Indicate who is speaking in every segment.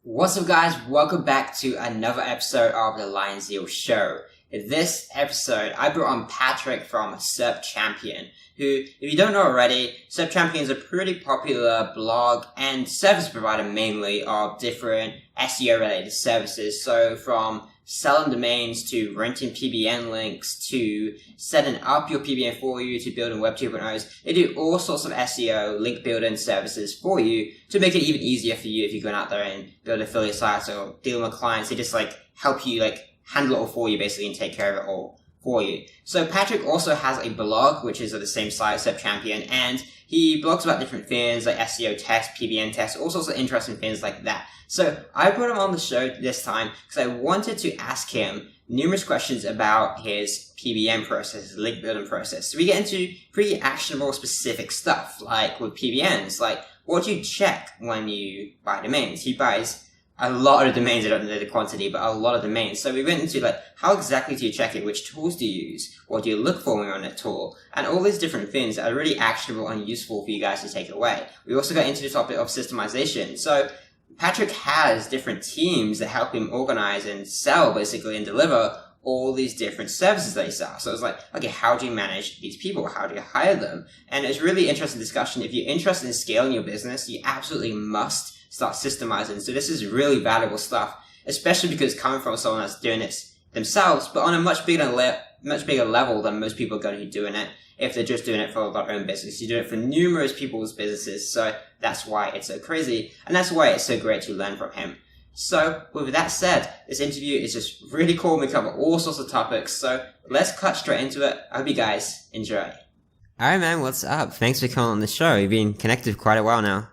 Speaker 1: What's up, guys? Welcome back to another episode of the Lion Zeal Show. In this episode, I brought on Patrick from SERPchampion, who, if you don't know already, SERPchampion is a pretty popular blog and service provider mainly of different SEO-related services. So from selling domains to renting PBN links to setting up your PBN for you to building Web 2.0s, they do all sorts of SEO link building services for you to make it even easier for you if you're going out there and build affiliate sites or dealing with clients. They just help you handle it all for you basically and take care of it all for you. So Patrick also has a blog which is of the same site, SERPchampion, and he blogs about different things like SEO tests, PBN tests, all sorts of interesting things like that. So I brought him on the show this time because I wanted to ask him numerous questions about his PBN process, his link building process. So we get into pretty actionable specific stuff, like with PBNs, like what do you check when you buy domains? He buys a lot of domains. I don't know the quantity, but a lot of domains. So we went into how exactly do you check it? Which tools do you use? What do you look for when you're on a tool? And all these different things that are really actionable and useful for you guys to take away. We also got into the topic of systemization. So Patrick has different teams that help him organize and sell basically and deliver all these different services that he sells. So it's okay, how do you manage these people? How do you hire them? And it's really interesting discussion. If you're interested in scaling your business, you absolutely must start systemizing. So this is really valuable stuff, especially because coming from someone that's doing it themselves, but on a much bigger level than most people are going to be doing it if they're just doing it for their own business. You do it for numerous people's businesses, so that's why it's so crazy, and that's why it's so great to learn from him. So with that said, this interview is just really cool. We cover all sorts of topics, so let's cut straight into it. I hope you guys enjoy. Alright man, what's up? Thanks for coming on the show. You've been connected for quite a while now.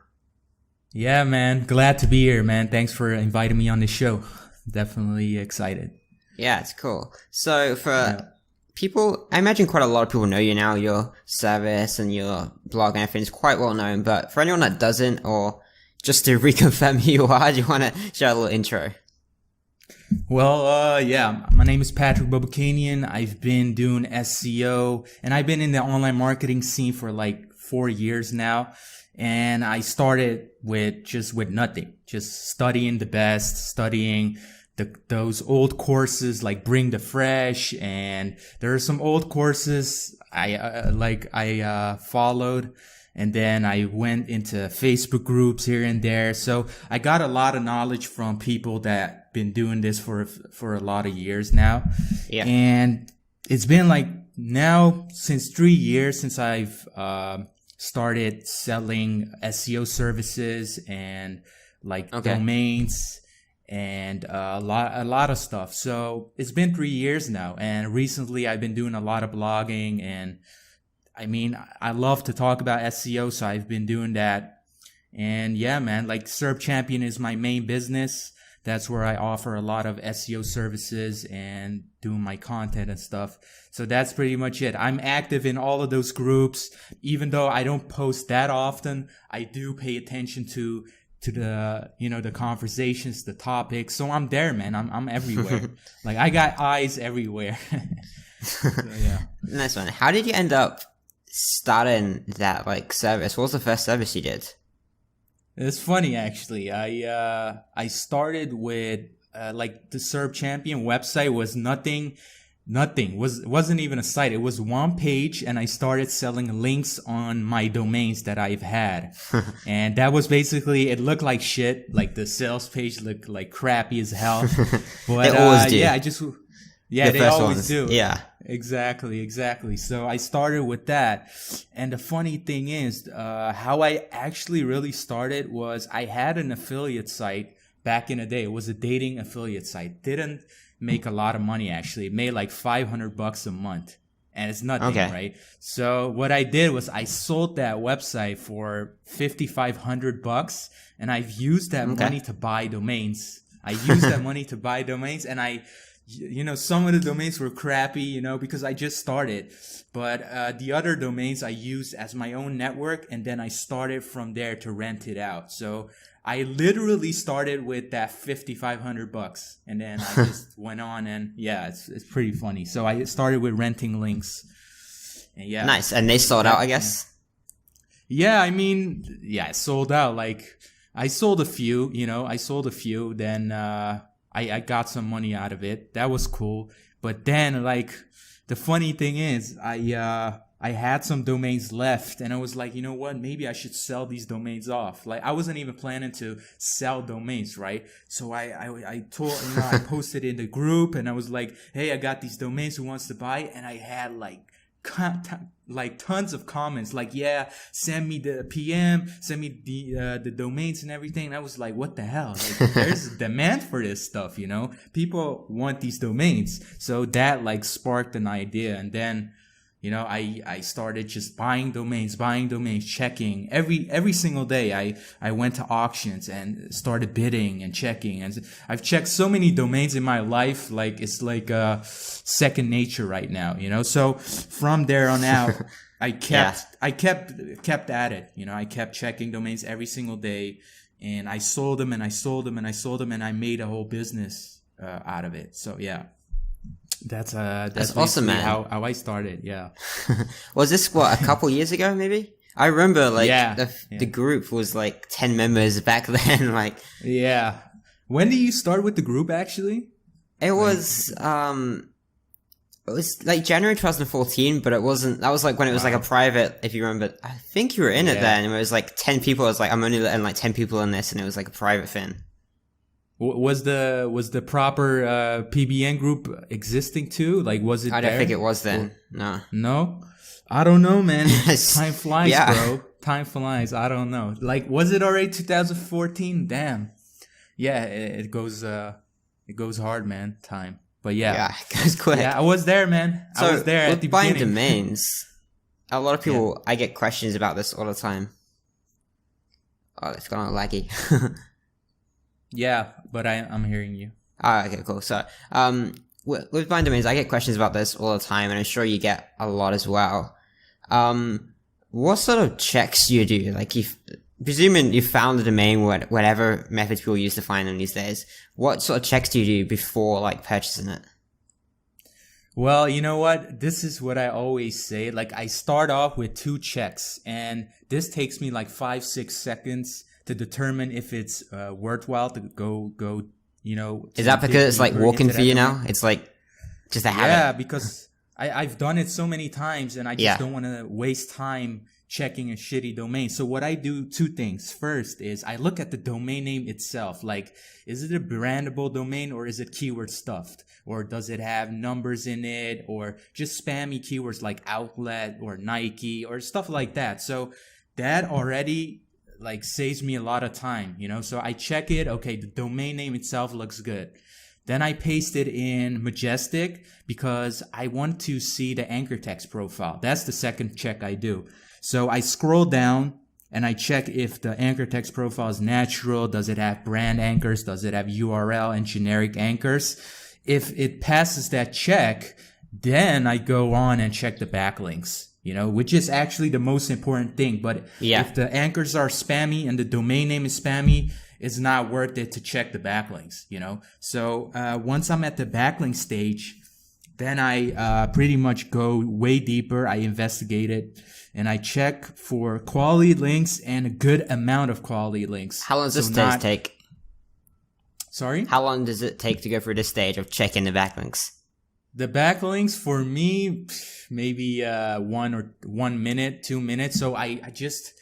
Speaker 2: Yeah, man. Glad to be here, man. Thanks for inviting me on the show. Definitely excited.
Speaker 1: Yeah, it's cool. So for people, I imagine quite a lot of people know you now. Your service and your blog and everything is quite well known. But for anyone that doesn't, or just to reconfirm who you are, do you want to share a little intro?
Speaker 2: Well, my name is Patrick Bobakanian. I've been doing SEO, and I've been in the online marketing scene for 4 years now. And I started with nothing, just studying the best, studying those old courses like Bring the Fresh, and there are some old courses I followed, and then I went into Facebook groups here and there. So I got a lot of knowledge from people that been doing this for a lot of years now. Yeah. And it's been now since 3 years since I've started selling SEO services and domains and a lot of stuff. So it's been 3 years now, and recently I've been doing a lot of blogging, and I mean, I love to talk about SEO, so I've been doing that. And yeah, man, SERPchampion is my main business. That's where I offer a lot of SEO services and doing my content and stuff. So that's pretty much it. I'm active in all of those groups. Even though I don't post that often, I do pay attention to the, the conversations, the topics. So I'm there, man. I'm everywhere. I got eyes everywhere. So, yeah.
Speaker 1: Nice one. How did you end up starting that service? What was the first service you did?
Speaker 2: It's funny, actually. I started with the SERPchampion website was nothing. Wasn't even a site. It was one page, and I started selling links on my domains that I've had. And that was basically, it looked like shit. The sales page looked crappy as hell. But
Speaker 1: they always do.
Speaker 2: They always do.
Speaker 1: Yeah.
Speaker 2: Exactly. So I started with that. And the funny thing is, how I actually really started was I had an affiliate site back in the day. It was a dating affiliate site. Didn't make a lot of money, actually. It made $500 a month. And it's nothing, right? So what I did was I sold that website for $5,500, and I've used that money to buy domains. And some of the domains were crappy, because I just started. But the other domains I used as my own network, and then I started from there to rent it out. So I literally started with that $5,500, and then I just went on, and it's pretty funny. So I started with renting links, and
Speaker 1: nice. And they sold out, I guess.
Speaker 2: Yeah, I mean, it sold out. I sold a few, then I got some money out of it. That was cool. But then, like, the funny thing is, I had some domains left, and I was like, you know what? Maybe I should sell these domains off. Like, I wasn't even planning to sell domains, right? So I told, I posted in the group, and I was like, hey, I got these domains. Who wants to buy? And I had like tons of comments, like, yeah, send me the PM, send me the domains and everything. And I was like, what the hell? Like, there's a demand for this stuff, People want these domains. So that like sparked an idea, and then I started just buying domains, checking every single day. I went to auctions and started bidding and checking. And I've checked so many domains in my life. Like, it's like second nature right now, So from there on out, I kept at it. I kept checking domains every single day, and I sold them and I sold them and I sold them, and I made a whole business out of it. So yeah. That's
Speaker 1: awesome, man.
Speaker 2: How I started, yeah.
Speaker 1: Was this a couple years ago, maybe? I remember, the group was like 10 members back then, like.
Speaker 2: Yeah. When did you start with the group, actually?
Speaker 1: It was like January 2014, but it wasn't. That was like when it was like a private. If you remember, I think you were in it then. And it was like 10 people. I was like, I'm only letting like 10 people in this, and it was like a private thing.
Speaker 2: Was the proper PBN group existing too? Like, was it?
Speaker 1: I don't think it was then.
Speaker 2: No, I don't know, man. Time flies, bro. Time flies. I don't know. Like, was it already 2014? Damn. Yeah, it goes hard, man. Time, but yeah,
Speaker 1: it goes quick.
Speaker 2: Yeah, I was there, man.
Speaker 1: So
Speaker 2: I was there at the
Speaker 1: buying
Speaker 2: beginning.
Speaker 1: domains. A lot of people, I get questions about this all the time. Oh, it's gone all laggy.
Speaker 2: Yeah, but I'm hearing you.
Speaker 1: Okay, cool. So, with buying domains, I get questions about this all the time, and I'm sure you get a lot as well. What sort of checks do you do? Like, presuming you found the domain, whatever methods people use to find them these days, what sort of checks do you do before, like, purchasing it?
Speaker 2: Well, you know what? This is what I always say. Like, I start off with 2 checks, and this takes me like 5-6 seconds to determine if it's worthwhile to go.
Speaker 1: Is that because it's like walking for you now? It's like just a habit.
Speaker 2: Yeah, because I've done it so many times, and I just don't want to waste time checking a shitty domain. So what I do, 2 things. First is I look at the domain name itself. Like, is it a brandable domain, or is it keyword stuffed? Or does it have numbers in it, or just spammy keywords like outlet or Nike or stuff like that? So that already like saves me a lot of time, So I check it. Okay, the domain name itself looks good. Then I paste it in Majestic because I want to see the anchor text profile. That's the second check I do. So I scroll down and I check if the anchor text profile is natural. Does it have brand anchors? Does it have URL and generic anchors? If it passes that check, then I go on and check the backlinks, which is actually the most important thing. But if the anchors are spammy and the domain name is spammy, it's not worth it to check the backlinks, So once I'm at the backlink stage, then I pretty much go way deeper. I investigate it, and I check for quality links and a good amount of quality links.
Speaker 1: How long does this stage take?
Speaker 2: Sorry?
Speaker 1: How long does it take to go through this stage of checking the backlinks?
Speaker 2: The backlinks for me, maybe 1 minute, 2 minutes. So I just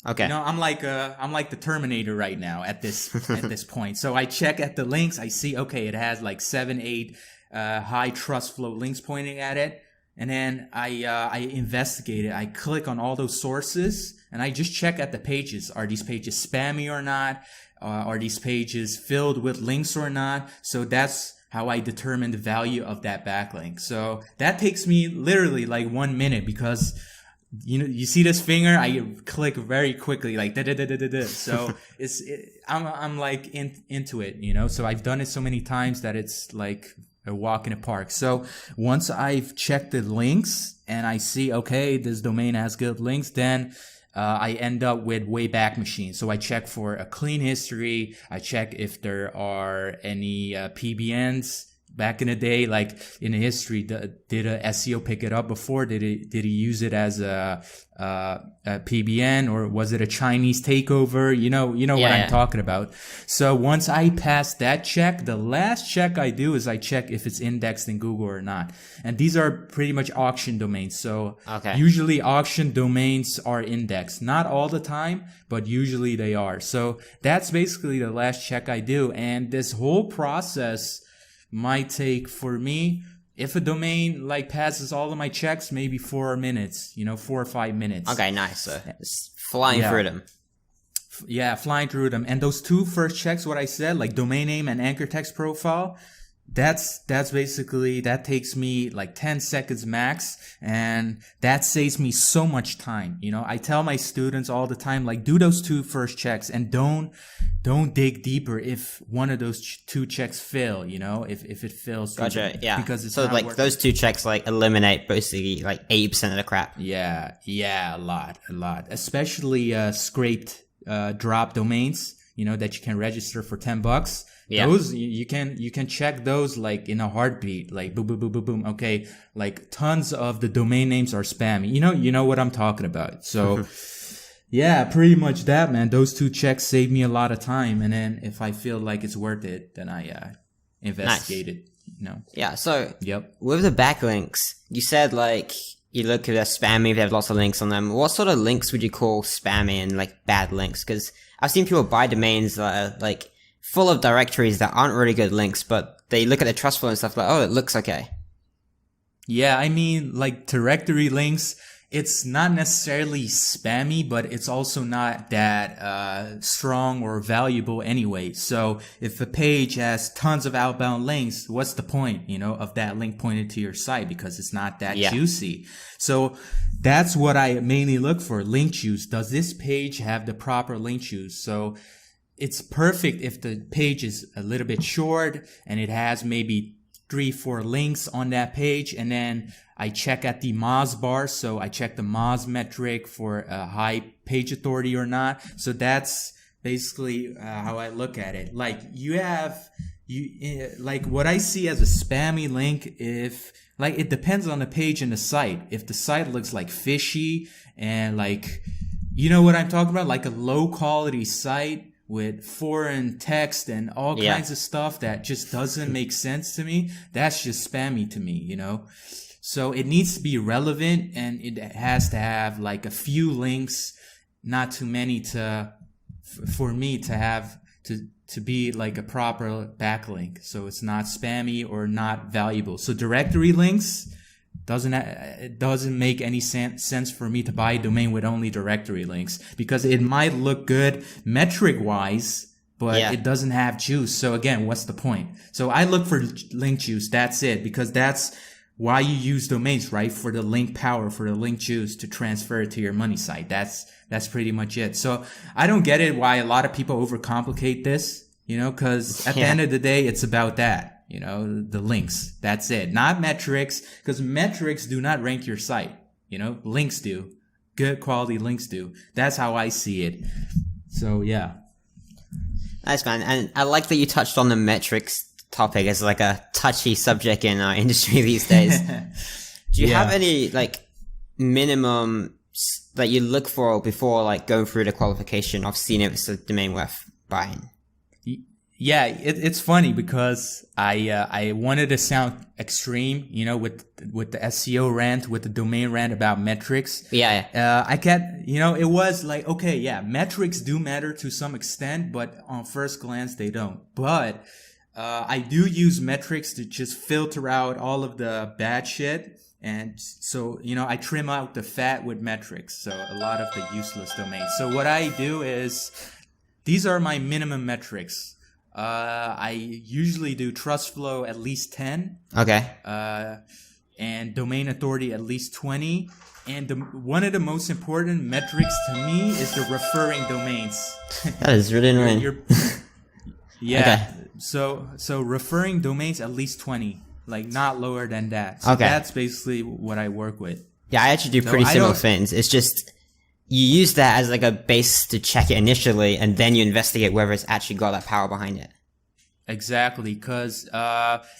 Speaker 2: I'm like the Terminator right now at this point. So I check at the links. I see it has like 7-8 high trust flow links pointing at it, and then I investigate it. I click on all those sources, and I just check at the pages. Are these pages spammy or not? Are these pages filled with links or not? So that's how I determine the value of that backlink. So that takes me literally like 1 minute because you see this finger, I click very quickly, like da da da da da. So I'm like into it, So I've done it so many times that it's like a walk in the park. So once I've checked the links and I see this domain has good links, then I end up with Wayback Machine. So I check for a clean history. I check if there are any PBNs back in the day, like in history, did a SEO pick it up before? Did he use it as a PBN, or was it a Chinese takeover? You know what I'm talking about. So once I pass that check, the last check I do is I check if it's indexed in Google or not. And these are pretty much auction domains. So usually auction domains are indexed. Not all the time, but usually they are. So that's basically the last check I do. And this whole process might take, for me, if a domain like passes all of my checks, maybe 4 minutes, 4 or 5 minutes.
Speaker 1: Okay, nice. So just flying through them.
Speaker 2: Yeah, flying through them. And those two first checks, what I said, like domain name and anchor text profile, that's basically, that takes me like 10 seconds max, and that saves me so much time. I tell my students all the time, like, do those two first checks and don't dig deeper if one of those two checks fail, if it fails.
Speaker 1: Gotcha. Yeah.
Speaker 2: Because it's
Speaker 1: so
Speaker 2: not
Speaker 1: like
Speaker 2: working.
Speaker 1: Those two checks like eliminate basically like 80% of the crap.
Speaker 2: Yeah, a lot, especially scraped drop domains, that you can register for $10. Yeah. Those you can check those like in a heartbeat, like boom, boom, boom, boom, boom. Okay, like tons of the domain names are spammy. You know what I'm talking about. So yeah, pretty much that, man. Those two checks save me a lot of time, and then if I feel like it's worth it, then I investigate it.
Speaker 1: Yeah. So with the backlinks, you said like you look at they're spammy, they have lots of links on them. What sort of links would you call spammy and like bad links? Because I've seen people buy domains that are like full of directories that aren't really good links, but they look at the trust flow and stuff like, oh, it looks okay.
Speaker 2: Yeah, I mean, like directory links, it's not necessarily spammy, but it's also not that strong or valuable anyway. So if a page has tons of outbound links, what's the point, of that link pointed to your site? Because it's not that juicy. So that's what I mainly look for, link juice. Does this page have the proper link juice? So it's perfect if the page is a little bit short and it has maybe 3-4 links on that page, and then I check at the Moz bar. So I check the Moz metric for a high page authority or not. So that's basically how I look at it. Like like what I see as a spammy link, if like it depends on the page and the site. If the site looks like fishy and like, you know what I'm talking about, like a low quality site with foreign text and all kinds of stuff that just doesn't make sense to me, that's just spammy to me, So it needs to be relevant, and it has to have like a few links, not too many for me to have to be like a proper backlink. So it's not spammy or not valuable. So directory links, it doesn't make any sense for me to buy a domain with only directory links, because it might look good metric wise, but it doesn't have juice. So again, what's the point? So I look for link juice. That's it, because that's why you use domains, right? For the link power, for the link juice to transfer it to your money site. That's pretty much it. So I don't get it why a lot of people overcomplicate this, because at the end of the day, it's about that. The links. That's it. Not metrics, because metrics do not rank your site. Links do. Good quality links do. That's how I see it. So, yeah.
Speaker 1: Nice, man. And I like that you touched on the metrics topic as like a touchy subject in our industry these days. Do you have any like minimum that you look for before like going through the qualification of seeing if it's a domain worth buying?
Speaker 2: Yeah, it's funny because I wanted to sound extreme, with the SEO rant, with the domain rant about metrics. I kept, it was like, okay, yeah, metrics do matter to some extent, but on first glance they don't. But I do use metrics to just filter out all of the bad shit. And so, I trim out the fat with metrics. So a lot of the useless domains. So what I do is, these are my minimum metrics. I usually do trust flow at least 10.
Speaker 1: Okay.
Speaker 2: And domain authority at least 20. And one of the most important metrics to me is the referring domains.
Speaker 1: That is really annoying.
Speaker 2: Okay. So referring domains at least 20, like not lower than that. So that's basically what I work with.
Speaker 1: Yeah, I actually do pretty similar things. It's just, you use that as like a base to check it initially, and then you investigate whether it's actually got that power behind it.
Speaker 2: Exactly, because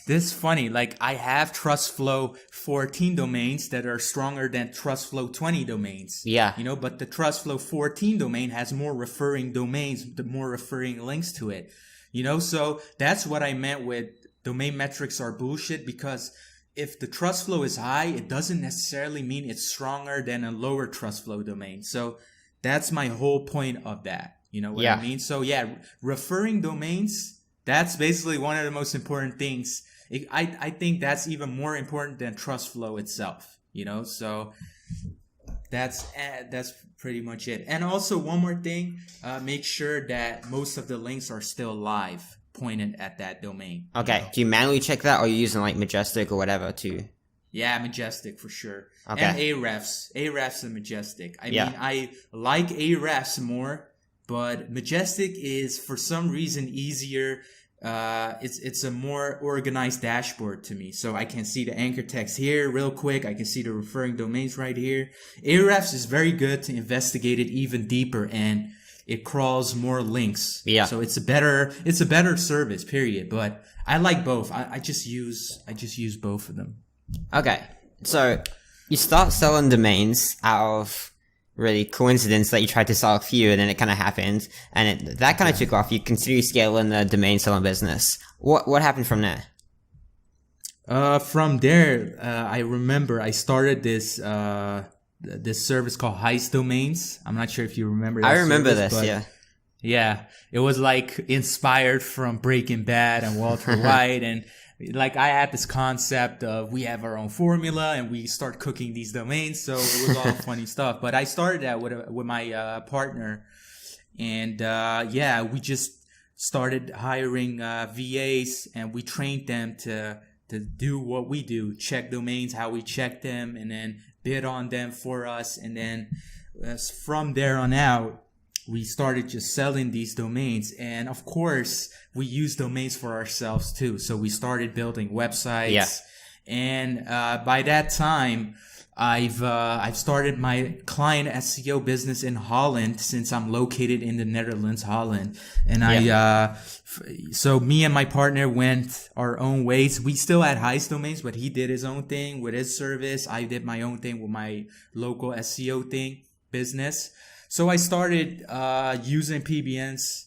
Speaker 2: this is funny. Like, I have TrustFlow 14 domains that are stronger than TrustFlow 20 domains.
Speaker 1: Yeah.
Speaker 2: You know, but the TrustFlow 14 domain has more referring domains, more referring links to it. You know, so that's what I meant with domain metrics are bullshit, because if the TrustFlow is high, it doesn't necessarily mean it's stronger than a lower TrustFlow domain. So that's my whole point of that. You know what I mean? So yeah, referring domains, that's basically one of the most important things. I think that's even more important than TrustFlow itself, you know? So that's pretty much it. And also one more thing, make sure that most of the links are still live, pointed at that domain.
Speaker 1: Okay.
Speaker 2: You know?
Speaker 1: Do you manually check that, or are you using like Majestic or whatever to?
Speaker 2: Yeah, Majestic for sure.
Speaker 1: Okay.
Speaker 2: And Ahrefs and Majestic. I mean, I like Ahrefs more, but Majestic is for some reason easier. It's a more organized dashboard to me, so I can see the anchor text here real quick. I can see the referring domains right here. Ahrefs is very good to investigate it even deeper, and it crawls more links. Yeah. So it's a better service, period. But I like both. I just use both of them.
Speaker 1: Okay. So you start selling domains out of really coincidence that you tried to sell a few and then it kind of happened, and that kind of took off. You continue scaling the domain selling business. What happened from there?
Speaker 2: From there, I remember I started this service called Heist Domains. I'm not sure if you remember that.
Speaker 1: I remember
Speaker 2: service,
Speaker 1: this, yeah.
Speaker 2: Yeah, it was like inspired from Breaking Bad and Walter White, and like I had this concept of we have our own formula and we start cooking these domains, so it was all funny stuff. But I started that with my partner, and we just started hiring VAs, and we trained them to do what we do, check domains, how we check them, and then bid on them for us. And then from there on out, we started just selling these domains. And of course, we use domains for ourselves too. So we started building websites. Yeah. And by that time, I've started my client SEO business in Holland, since I'm located in the Netherlands, Holland. And so me and my partner went our own ways. We still had Heist Domains, but he did his own thing with his service. I did my own thing with my local SEO business. So I started using PBNs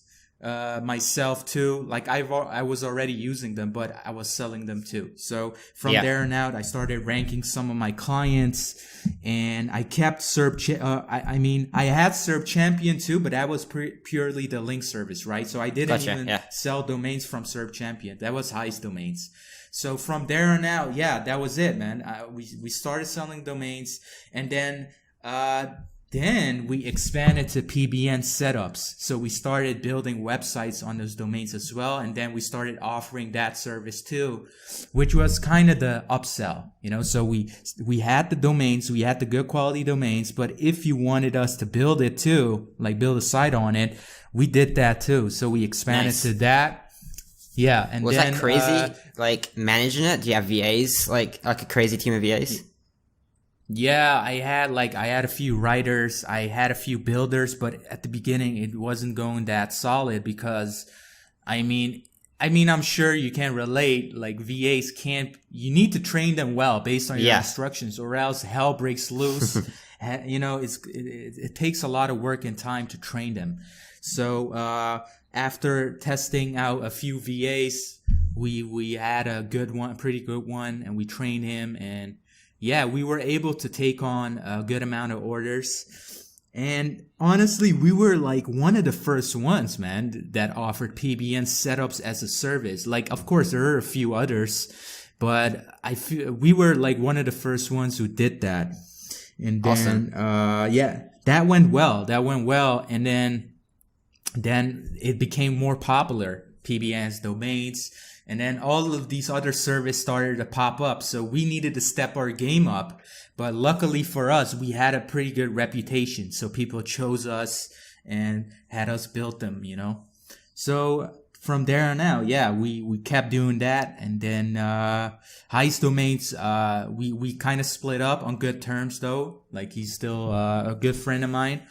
Speaker 2: myself too. Like I was already using them, but I was selling them too. So from there on out, I started ranking some of my clients, and I kept I had SERPchampion too, but that was purely the link service, right? So I didn't sell domains from SERPchampion. That was Heist Domains. So from there on out, that was it, man. We started selling domains, and then we expanded to PBN setups. So we started building websites on those domains as well. And then we started offering that service too, which was kind of the upsell, you know? So we had the domains, we had the good quality domains, but if you wanted us to build it too, like build a site on it, we did that too. So we expanded to that. Yeah. And
Speaker 1: was that crazy? Like managing it? Do you have VAs? Like a crazy team of VAs?
Speaker 2: Yeah, I had a few writers, I had a few builders, but at the beginning it wasn't going that solid because, I mean, I'm sure you can relate, like VAs you need to train them well based on your instructions, or else hell breaks loose. You know, it takes a lot of work and time to train them. So, after testing out a few VAs, we had a pretty good one, and we trained him, and we were able to take on a good amount of orders. And honestly, we were like one of the first ones, man, that offered PBN setups as a service. Like, of course, there are a few others, but I feel we were like one of the first ones who did that. And then, that went well. And then it became more popular, PBN's domains. And then all of these other services started to pop up. So we needed to step our game up. But luckily for us, we had a pretty good reputation. So people chose us and had us build them, you know. So from there on out, we kept doing that. And then Heist Domains, we kind of split up on good terms though. Like he's still a good friend of mine.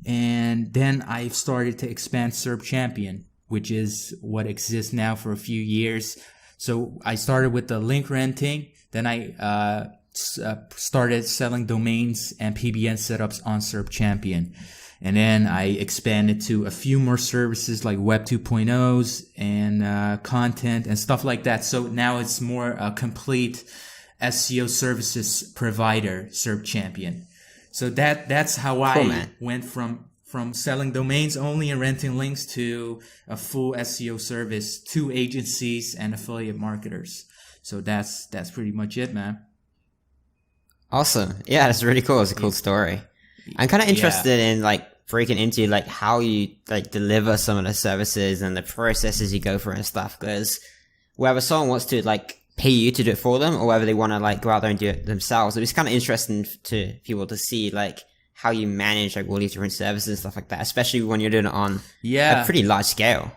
Speaker 2: And then I started to expand SERPchampion. which is what exists now for a few years. So I started with the link renting. Then I started selling domains and PBN setups on SERPchampion. And then I expanded to a few more services like Web 2.0s and content and stuff like that. So now it's more a complete SEO services provider, SERPchampion. So that's how I went from selling domains only and renting links to a full SEO service to agencies and affiliate marketers. So that's pretty much it, man.
Speaker 1: Awesome. Yeah, that's really cool. It's a cool story. I'm kind of interested in like breaking into like how you like deliver some of the services and the processes you go through and stuff. Because whether someone wants to like pay you to do it for them or whether they want to like go out there and do it themselves, it's kind of interesting to people to see like how you manage like all these different services and stuff like that, especially when you're doing it on a pretty large scale.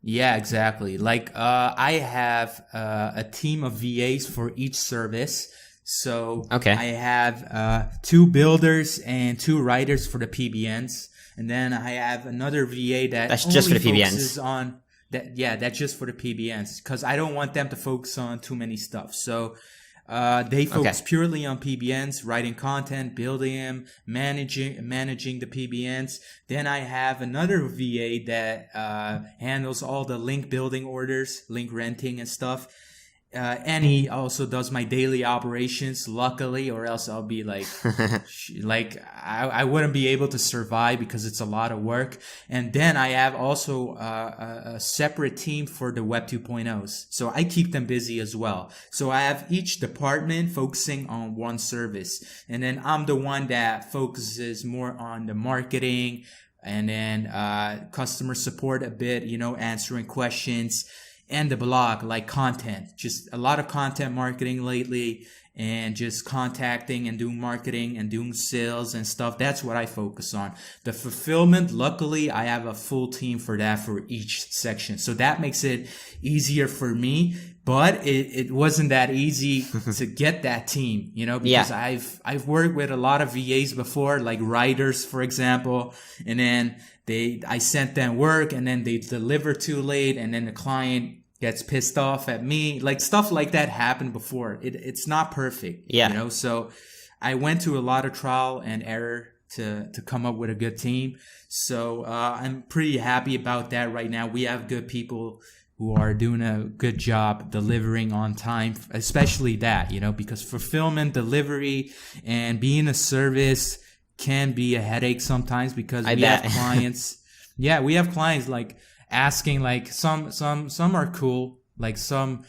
Speaker 2: Yeah, exactly. Like I have a team of VAs for each service. So I have 2 builders and 2 writers for the PBNs, and then I have another VA that's just for the PBNs. On that, that's just for the PBNs because I don't want them to focus on too many stuff. So they focus purely on PBNs, writing content, building them, managing the PBNs. Then I have another VA that handles all the link building orders, link renting and stuff. And he also does my daily operations, luckily, or else I'll be like, I wouldn't be able to survive because it's a lot of work. And then I have also a separate team for the Web 2.0s. So I keep them busy as well. So I have each department focusing on one service. And then I'm the one that focuses more on the marketing and then customer support a bit, answering questions. And the blog, like content, just a lot of content marketing lately and just contacting and doing marketing and doing sales and stuff. That's what I focus on. The fulfillment, luckily, I have a full team for that for each section. So that makes it easier for me, but it wasn't that easy to get that team, because I've worked with a lot of VAs before, like writers, for example, and then I sent them work and then they deliver too late and then the client gets pissed off at me. Like stuff like that happened before. It's not perfect, so I went to a lot of trial and error to come up with a good team. So I'm pretty happy about that right now. We have good people who are doing a good job delivering on time, especially that, because fulfillment, delivery, and being a service can be a headache sometimes because we have clients. Yeah, we have clients like asking, like some are cool, like some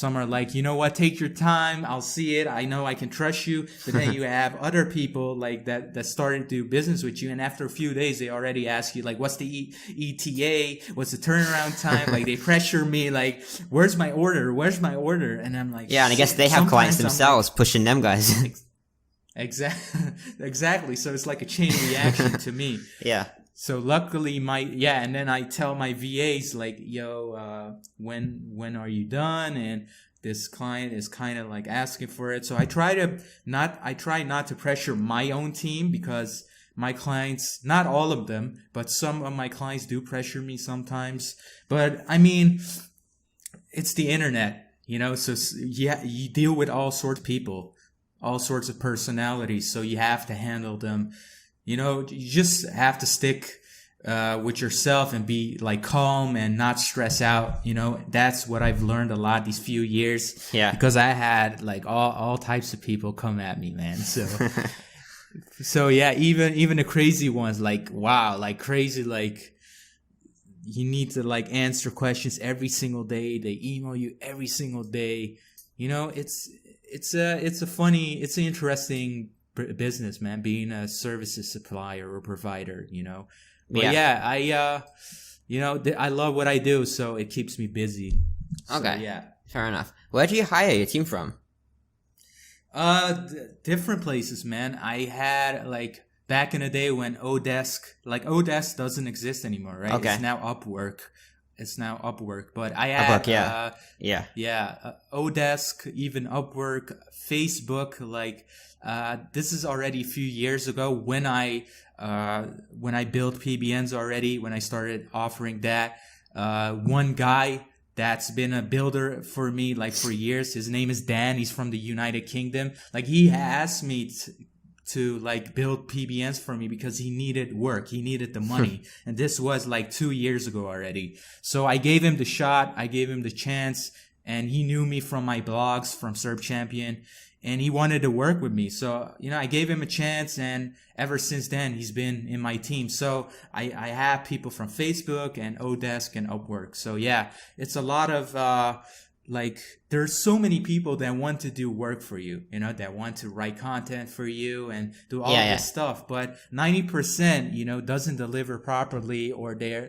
Speaker 2: are like, you know what, take your time, I'll see it, I know I can trust you. But then you have other people like that starting to do business with you, and after a few days they already ask you like, what's the ETA, what's the turnaround time? Like they pressure me like, where's my order, and I'm like,
Speaker 1: and I guess they have clients themselves pushing them guys.
Speaker 2: Exactly. So it's like a chain reaction to me.
Speaker 1: Yeah.
Speaker 2: So luckily and then I tell my VAs like, yo, when are you done? And this client is kind of like asking for it. So I try not to pressure my own team because my clients, not all of them, but some of my clients do pressure me sometimes. But I mean, it's the internet, so you deal with all sorts of people, all sorts of personalities. So you have to handle them. You just have to stick with yourself and be like calm and not stress out. That's what I've learned a lot these few years. Yeah. Because I had like all types of people come at me, man. So yeah, even the crazy ones, like wow, like crazy, like you need to like answer questions every single day. They email you every single day. It's an interesting business, man, being a services supplier or provider, But I love what I do, so it keeps me busy.
Speaker 1: Okay. So, yeah. Fair enough. Where do you hire your team from?
Speaker 2: Different places, man. I had like back in the day when Odesk doesn't exist anymore, right? Okay. It's now Upwork. But I had Odesk, even Upwork, Facebook, like this is already a few years ago when I when I built PBNs already, when I started offering that, one guy that's been a builder for me like for years, his name is Dan. He's from the United Kingdom. Like he asked me to like build PBNs for me because he needed work. He needed the money. And this was like 2 years ago already. So I gave him the shot. I gave him the chance, and he knew me from my blogs from SERPchampion, and he wanted to work with me. So, I gave him a chance, and ever since then, he's been in my team. So I have people from Facebook and Odesk and Upwork. So yeah, it's a lot of, there's so many people that want to do work for you, that want to write content for you and do all this stuff. But 90%, doesn't deliver properly, or they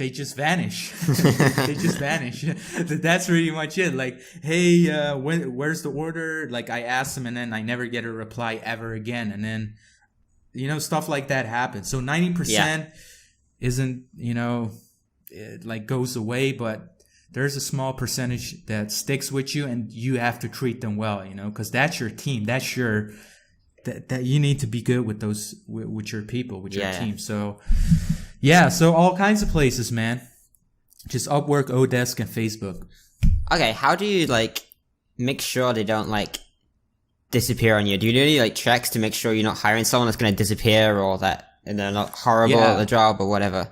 Speaker 2: just vanish. They just vanish. That's pretty much it. Like, hey, where's the order? Like, I ask them, and then I never get a reply ever again. And then, stuff like that happens. So 90% isn't, it like goes away, but there's a small percentage that sticks with you, and you have to treat them well, because that's your team. That's your, that you need to be good with those, with your people, with your team. So, yeah, so all kinds of places, man. Just Upwork, Odesk, and Facebook.
Speaker 1: Okay, how do you, make sure they don't, disappear on you? Do you do any, checks to make sure you're not hiring someone that's going to disappear, or that and they're not horrible at the job or whatever?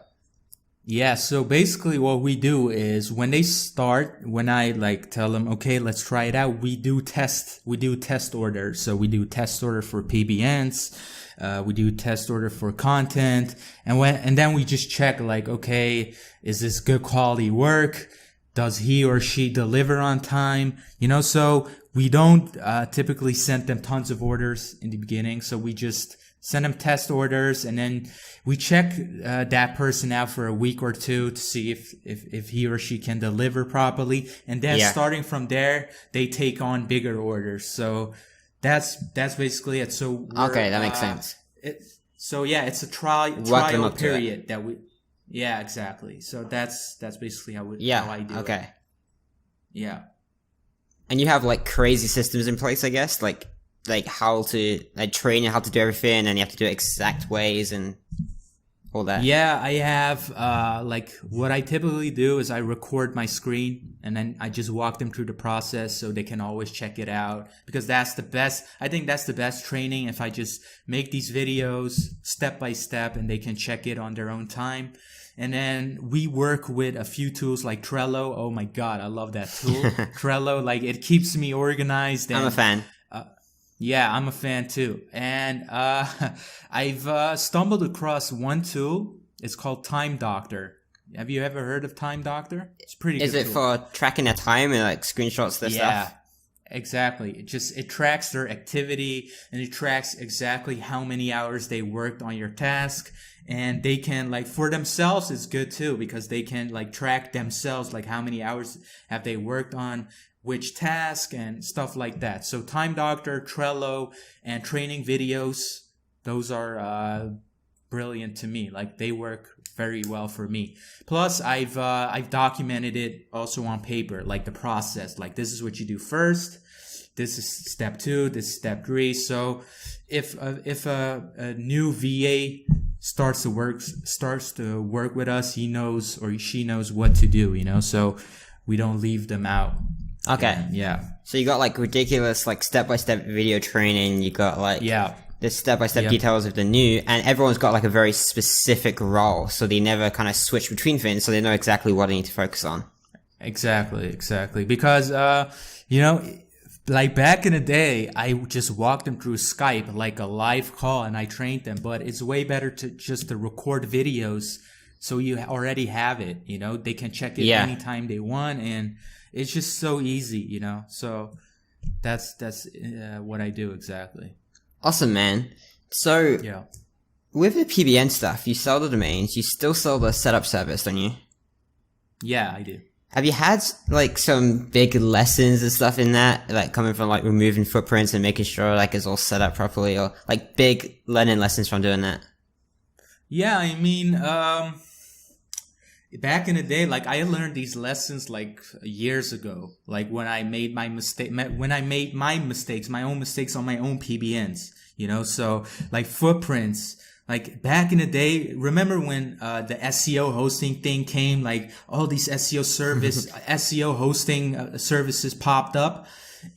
Speaker 2: Yeah, so basically what we do is when they start, when I tell them, okay, let's try it out, we do test orders. So we do test order for PBNs. We do test order for content, and then we just check okay, is this good quality work? Does he or she deliver on time? So we don't typically send them tons of orders in the beginning. So we just send them test orders, and then we check that person out for a week or two to see if he or she can deliver properly. And then starting from there, they take on bigger orders. So that's basically it. So
Speaker 1: okay, that makes sense.
Speaker 2: It's a trial period that we. Yeah, exactly. So that's basically how I do it.
Speaker 1: Okay.
Speaker 2: Yeah.
Speaker 1: And you have crazy systems in place, I guess, like how to train you how to do everything, and you have to do it exact ways and all that.
Speaker 2: Yeah, I have what I typically do is I record my screen, and then I just walk them through the process so they can always check it out, because that's the best. I think that's the best training, if I just make these videos step by step and they can check it on their own time. And then we work with a few tools like Trello. Oh my God, I love that tool. Trello, it keeps me organized. And,
Speaker 1: I'm a fan.
Speaker 2: Yeah, I'm a fan too. And I've stumbled across one tool. It's called Time Doctor. Have you ever heard of Time Doctor? It's pretty good.
Speaker 1: Is it for tracking their time and screenshots their stuff?
Speaker 2: Yeah, exactly. It tracks their activity, and it tracks exactly how many hours they worked on your task. And they can for themselves, it's good too, because they can track themselves, how many hours have they worked on which task and stuff like that. So Time Doctor, Trello, and training videos, those are brilliant to me. They work very well for me. Plus, I've documented it also on paper, the process. This is what you do first. This is step 2. This is step 3. So if a new VA starts to work with us, he knows or she knows what to do. So we don't leave them out.
Speaker 1: Okay.
Speaker 2: Yeah.
Speaker 1: So you got ridiculous step-by-step video training. You got the step-by-step details of the new, and everyone's got a very specific role, so they never kind of switch between things, so they know exactly what they need to focus on.
Speaker 2: Exactly. Because back in the day, I just walked them through Skype, a live call, and I trained them. But it's way better to record videos, so you already have it. They can check it anytime they want, and it's just so easy. So that's what I do exactly.
Speaker 1: Awesome, man. So with the PBN stuff, you sell the domains, you still sell the setup service, don't you?
Speaker 2: Yeah, I do.
Speaker 1: Have you had some big lessons and stuff in that, coming from removing footprints and making sure it's all set up properly, or big learning lessons from doing that?
Speaker 2: Yeah, I mean, back in the day, like I learned these lessons like years ago, like when I made my mistakes, my own mistakes on my own PBNs, so like footprints, like back in the day, remember when the SEO hosting thing came, like all these SEO hosting services popped up,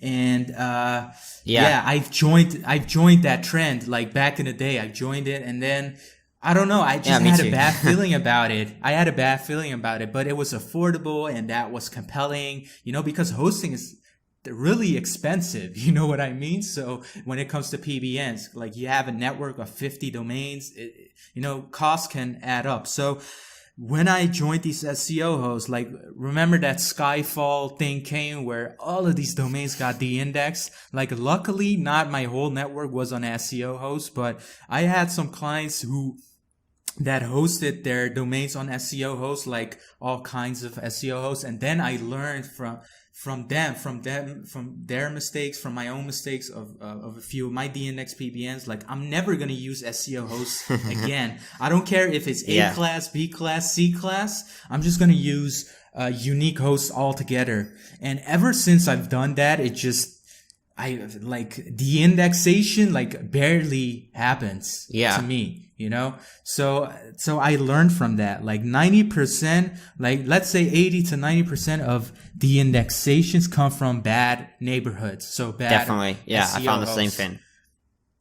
Speaker 2: and I've joined that trend. Like back in the day, I joined it, and then I don't know, I just had a bad feeling about it. But it was affordable and that was compelling, because hosting is really expensive. You know what I mean? So when it comes to PBNs, like you have a network of 50 domains, costs can add up. So when I joined these SEO hosts, like remember that Skyfall thing came where all of these domains got de-indexed? Like luckily not my whole network was on SEO hosts, but I had some clients that hosted their domains on SEO hosts, like all kinds of SEO hosts. And then I learned from their mistakes, from my own mistakes of a few of my de-index PBNs. Like I'm never going to use SEO hosts again. I don't care if it's A class, B class, C class. I'm just going to use unique hosts altogether. And ever since I've done that, the indexation like barely happens to me, so I learned from that, like 90%, like let's say 80 to 90% of the indexations come from bad neighborhoods. So bad.
Speaker 1: Definitely. Yeah.
Speaker 2: SEO
Speaker 1: I found the
Speaker 2: hosts.
Speaker 1: same thing.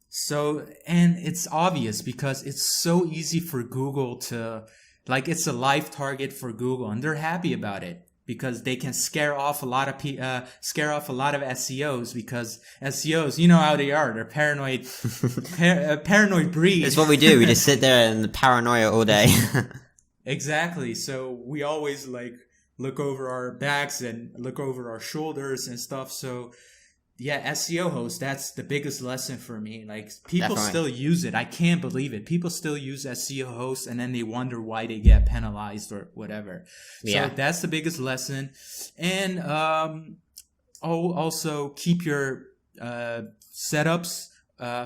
Speaker 2: So, and it's obvious because it's so easy for Google to, like, it's a live target for Google and they're happy about it. Because they can scare off a lot of SEOs, because SEOs, you know how they are. They're paranoid, paranoid breed.
Speaker 1: It's what we do. We just sit there in the paranoia all day.
Speaker 2: Exactly. So we always like look over our backs and look over our shoulders and stuff. So yeah, SEO hosts, that's the biggest lesson for me. Like people still use it. I can't believe it. People still use SEO hosts and then they wonder why they get penalized or whatever. Yeah. So that's the biggest lesson. And also keep your setups,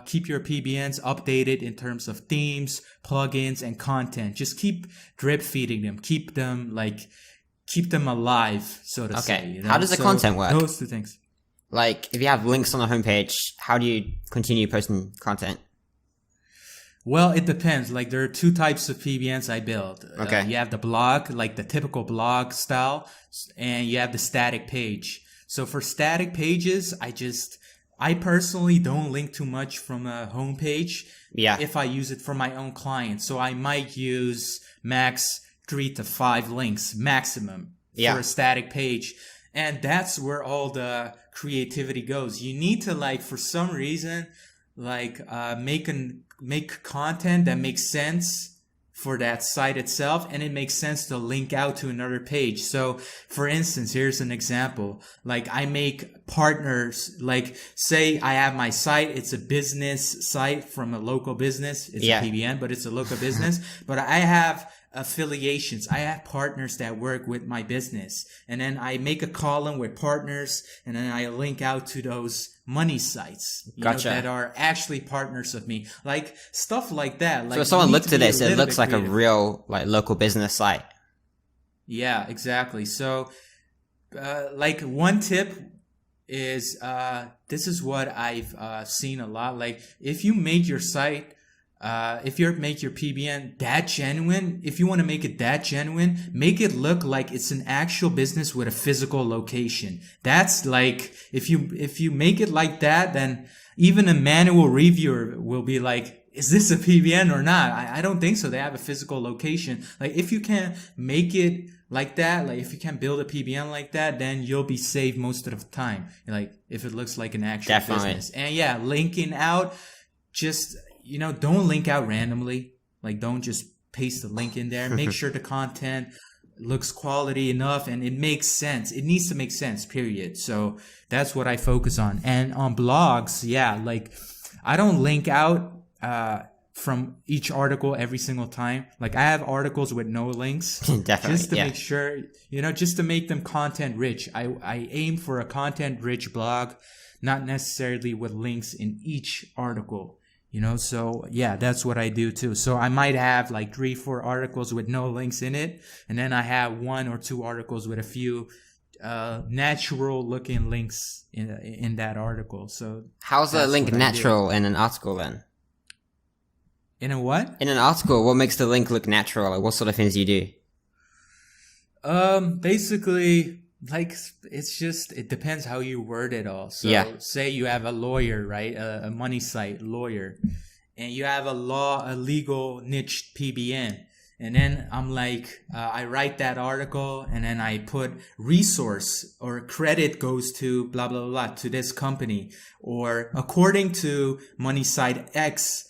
Speaker 2: keep your PBNs updated in terms of themes, plugins, and content. Just keep drip feeding them. Keep them alive, so to say.
Speaker 1: How does the content work?
Speaker 2: Those two things.
Speaker 1: Like, if you have links on the homepage, how do you continue posting content?
Speaker 2: Well, it depends. Like, there are two types of PBNs I build.
Speaker 1: Okay.
Speaker 2: You have the blog, like the typical blog style, and you have the static page. So for static pages, I personally don't link too much from a homepage. Yeah. If I use it for my own client. So I might use max 3 to 5 links maximum for a static page. And that's where all the creativity goes. You need to, like, for some reason, like, make content that makes sense for that site itself, and it makes sense to link out to another page. So, for instance, here's an example. Like, I make partners, like, say I have my site, it's a business site from a local business. It's a PBN, but it's a local business. But I have affiliations. I have partners that work with my business, and then I make a column with partners, and then I link out to those money sites that are actually partners of me, like stuff like that. Like,
Speaker 1: so if someone looked at this, it looks like a real, like, local business site.
Speaker 2: Yeah, exactly. So like one tip is this is what I've seen a lot. Like, if you make your site, if you make your PBN that genuine, if you want to make it that genuine, make it look like it's an actual business with a physical location. That's like, if you make it like that, then even a manual reviewer will be like, is this a PBN or not? I don't think so. They have a physical location. Like, if you can make it like that, like if you can build a PBN like that, then you'll be saved most of the time. Like, if it looks like an actual business. And yeah, linking out, just, don't link out randomly. Like, don't just paste the link in there. Make sure the content looks quality enough and it makes sense. It needs to make sense, period. So that's what I focus on. And on blogs, like, I don't link out from each article every single time. Like, I have articles with no links.
Speaker 1: Definitely,
Speaker 2: just to make sure, just to make them content rich. I aim for a content rich blog, not necessarily with links in each article. So yeah, that's what I do too. So I might have like 3-4 articles with no links in it, and then I have 1 or 2 articles with a few natural looking links in that article. So
Speaker 1: how's the link natural in an article then?
Speaker 2: In a what?
Speaker 1: In an article, what makes the link look natural? Like, what sort of things do you do?
Speaker 2: Basically, like, it depends how you word it all. So say you have a lawyer, right? A money site lawyer, and you have a legal niche PBN. And then I'm like, I write that article and then I put resource or credit goes to blah, blah, blah, to this company. Or according to money site X,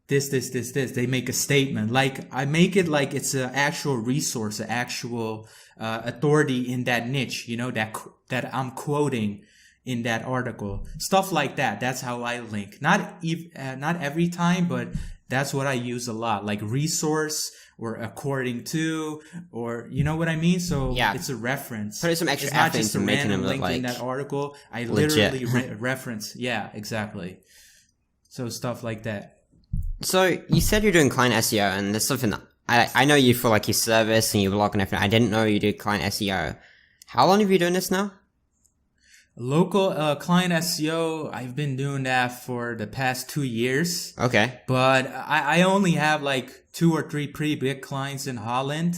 Speaker 2: this. They make a statement. Like, I make it like it's an actual resource, an actual authority in that niche, that I'm quoting in that article. Stuff like that. That's how I link. Not every time, but that's what I use a lot. Like resource or according to, or you know what I mean? So it's a reference.
Speaker 1: Put some extra
Speaker 2: it's not
Speaker 1: effort
Speaker 2: just a
Speaker 1: into making
Speaker 2: random
Speaker 1: them look
Speaker 2: link
Speaker 1: like
Speaker 2: in that article. I
Speaker 1: legit.
Speaker 2: literally reference. Yeah, exactly. So stuff like that.
Speaker 1: So you said you're doing client SEO, and there's something that I know you for like your service and your blog and everything. I didn't know you did client SEO. How long have you been doing this now?
Speaker 2: Local client SEO, I've been doing that for the past 2 years.
Speaker 1: Okay.
Speaker 2: But I only have like 2 or 3 pretty big clients in Holland.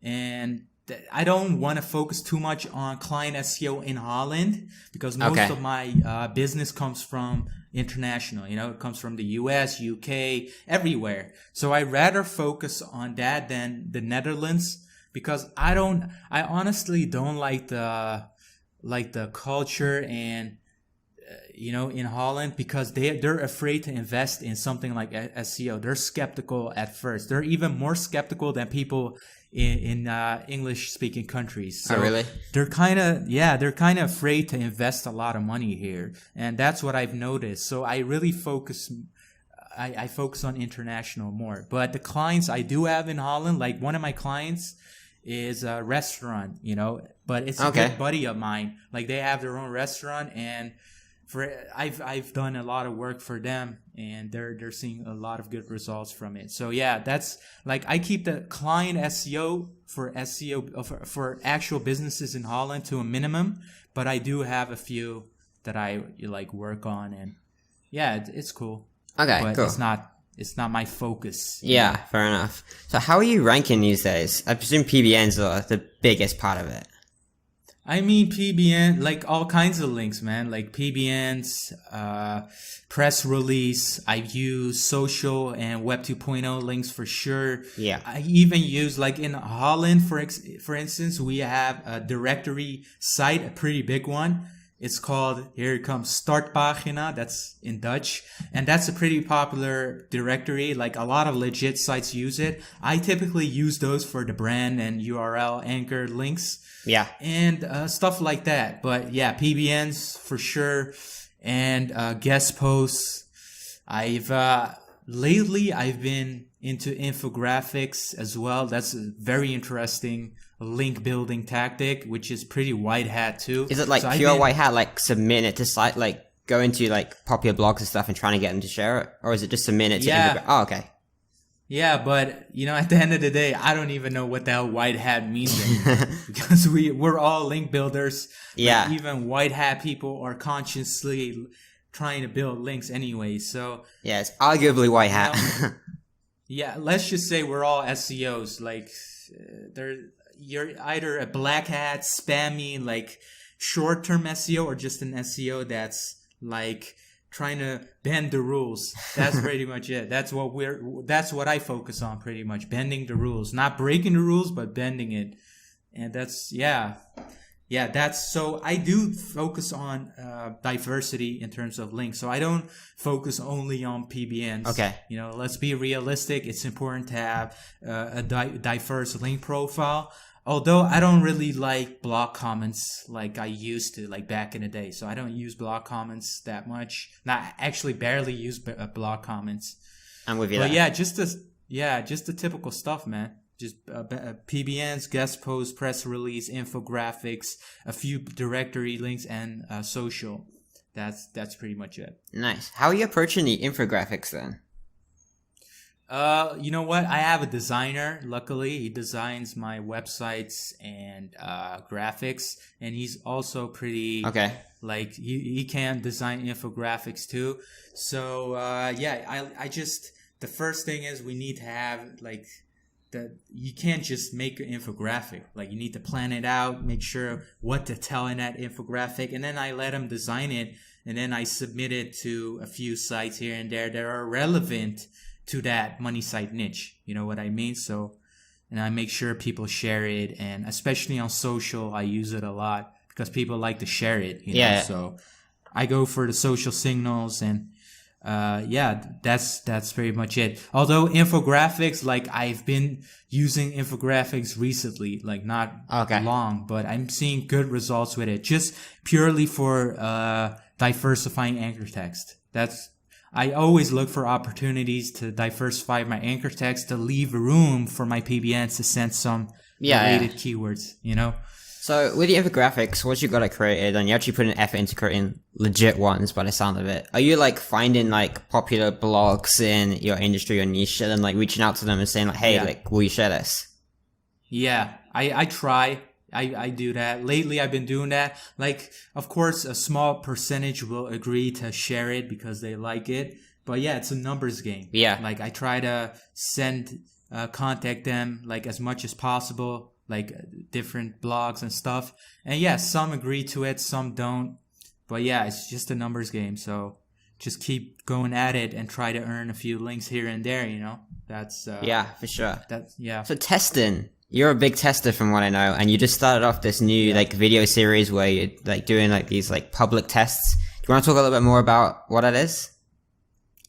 Speaker 2: And I don't want to focus too much on client SEO in Holland because most of my business comes from international. It comes from the US, UK, everywhere. So I rather focus on that than the Netherlands because I honestly don't like the culture and in Holland because they're afraid to invest in something like SEO. They're skeptical at first. They're even more skeptical than people in English speaking countries. So
Speaker 1: really?
Speaker 2: They're kind of afraid to invest a lot of money here, and that's what I've noticed. So I really focus on international more. But the clients I do have in Holland, like one of my clients is a restaurant, but it's a good buddy of mine. Like they have their own restaurant, and I've done a lot of work for them, and they're seeing a lot of good results from it. So yeah, that's like I keep the client SEO for actual businesses in Holland to a minimum, but I do have a few that I like work on, and yeah, it's cool.
Speaker 1: Okay,
Speaker 2: but
Speaker 1: cool.
Speaker 2: It's not my focus.
Speaker 1: Yeah, fair enough. So how are you ranking these days? I presume PBNs are the biggest part of it.
Speaker 2: I mean, PBN, like all kinds of links, man, like PBNs, press release. I've used social and Web 2.0 links for sure.
Speaker 1: Yeah.
Speaker 2: I even use, like in Holland, for instance, we have a directory site, a pretty big one. It's called, here it comes, Startpagina. That's in Dutch. And that's a pretty popular directory. Like a lot of legit sites use it. I typically use those for the brand and URL anchor links.
Speaker 1: Yeah.
Speaker 2: And stuff like that. But yeah, PBNs for sure. And guest posts. Lately I've been into infographics as well. That's a very interesting link building tactic, which is pretty white hat too.
Speaker 1: Is it like pure white hat, like submit it to site, like go into like popular blogs and stuff and trying to get them to share it? Or is it just submit it to infographics? Oh, okay.
Speaker 2: Yeah, but at the end of the day, I don't even know what the hell white hat means anymore. Because we're all link builders.
Speaker 1: Yeah.
Speaker 2: Like even white hat people are consciously trying to build links anyway. So
Speaker 1: yeah, it's arguably white hat.
Speaker 2: Yeah, let's just say we're all SEOs. Like you're either a black hat, spammy, like short-term SEO, or just an SEO that's like trying to bend the rules. That's pretty much it. That's what I focus on pretty much. Bending the rules. Not breaking the rules, but bending it. And that's, so I do focus on diversity in terms of links. So I don't focus only on PBNs.
Speaker 1: Okay.
Speaker 2: Let's be realistic. It's important to have a diverse link profile. Although I don't really like blog comments like I used to, like back in the day. So I don't use blog comments that much. Not actually barely use blog comments.
Speaker 1: I'm with you.
Speaker 2: But just the typical stuff, man. Just PBNs, guest posts, press release, infographics, a few directory links, and social. that's pretty much it.
Speaker 1: Nice. How are you approaching the infographics then?
Speaker 2: You know what? I have a designer. Luckily, he designs my websites and graphics, and he's also pretty like he can design infographics too. So yeah, I just the first thing is we need to have like that. You can't just make an infographic. Like you need to plan it out, make sure what to tell in that infographic, and then I let him design it, and then I submit it to a few sites here and there that are relevant to that money site niche. You know what I mean? So, and I make sure people share it, and especially on social, I use it a lot because people like to share it. You know? So I go for the social signals, and yeah, that's pretty much it. Although infographics, like I've been using infographics recently, like not long, but I'm seeing good results with it, just purely for diversifying anchor text. I always look for opportunities to diversify my anchor text to leave room for my PBNs to send some related keywords, you know?
Speaker 1: So with the infographics, once you got it created and you actually put an effort into creating legit ones by the sound of it, are you like finding like popular blogs in your industry or niche and then like reaching out to them and saying like, hey, like, will you share this?
Speaker 2: Yeah, I try. I do that. Lately, I've been doing that. Like, of course, a small percentage will agree to share it because they like it. But yeah, it's a numbers game.
Speaker 1: Yeah.
Speaker 2: Like, I try to contact them, like, as much as possible, like, different blogs and stuff. And yeah, some agree to it, some don't. But yeah, it's just a numbers game. So just keep going at it and try to earn a few links here and there, you know? That's,
Speaker 1: yeah, for sure.
Speaker 2: Yeah.
Speaker 1: So testing. You're a big tester from what I know, and you just started off this new like video series where you're like doing like these like public tests. Do you want to talk a little bit more about what that is?